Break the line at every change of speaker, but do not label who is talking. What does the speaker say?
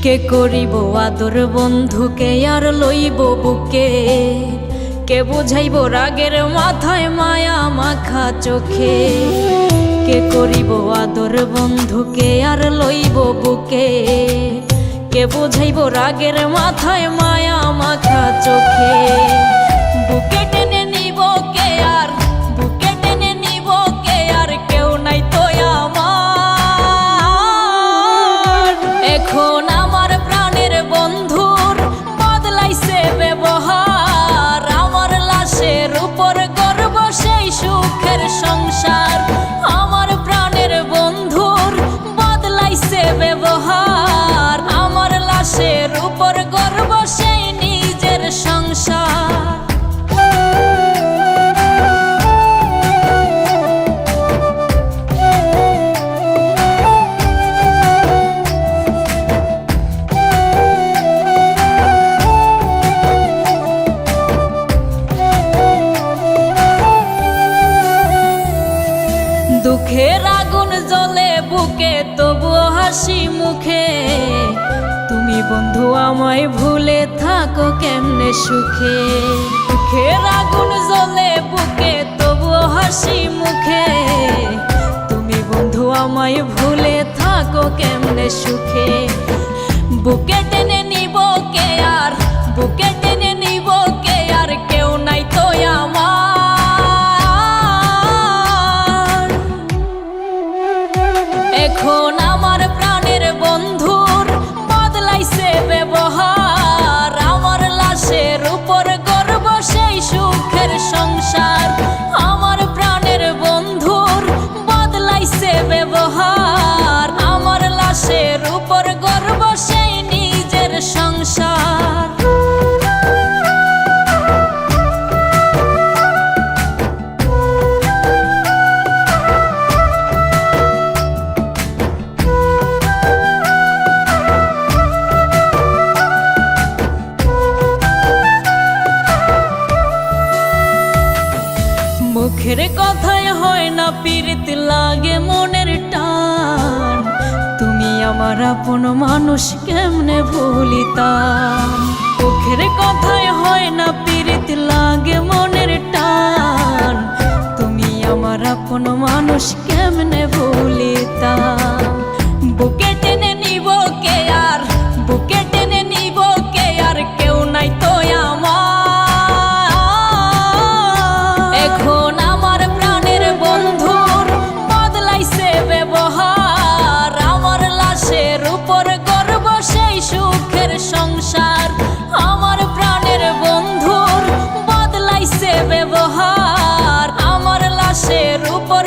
কে করিব আদর বন্ধুকে আর লইব বুকে, কে বুঝাইব রাগের মাথায় মায়া মাখা চোখে। কে করিব আদর বন্ধুকে আর লইব বুকে, কে বুঝাইব রাগের মাথায় মায়া মাখা চোখে। বুকে টেনে নিব কে আর, বুকে টেনে নিব কে আর, কেউ নাই তো আমার। এখন আমার প্রাণের বন্ধুর বদলাইছে ব্যবহার, আমার লাশের উপর গর্ব সেই সুখের সংসার। আমার প্রাণের বন্ধুর বদলাইছে ব্যবহার, আমার লাশের উপর গর্ব সেই নিজের সংসার। দুঃখের আগুন জ্বলে বুকে তবুও হাসি মুখে, তুমি বন্ধু আমায় ভুলে থাকো কেমনে সুখে। দুঃখের আগুন জ্বলে বুকে তবুও হাসি মুখে, তুমি বন্ধু আমায় ভুলে থাকো কেমনে সুখে। বুকে টেনে নিব কে আর, বুকে টেনে নিব কে আর, কেউ নাই তো আমার। এখন আমার প্রাণের বন্ধুর বদলাইছে ব্যবহার, আমার লাশের উপর গর্ব সেই সুখের সংসার। আমার প্রাণের বন্ধুর বদলাইছে ব্যবহার, আমার লাশের উপর গর্ব সেই নিজের সংসার। মুখের কথায় হয় না পীড়িত, লাগে মনের টান। তুমি আমার আপন মানুষ কেমনে ভুলিতাম। মুখের কথায় হয় না পীড়িত, লাগে মনের টান। তুমি আমার আপন মানুষ কেমনে ভুলিতাম। বুকে টেনে নিব কে আর, বুকে টেনে নিব কে আর, কেউ নাই তো আমার। এখন আমার প্রাণের বন্ধুর বদলাইছে ব্যবহার, আমার লাশের উপর গর্ব সেই সুখের সংসার। আমার প্রাণের বন্ধুর বদলাইছে ব্যবহার, আমার লাশের উপর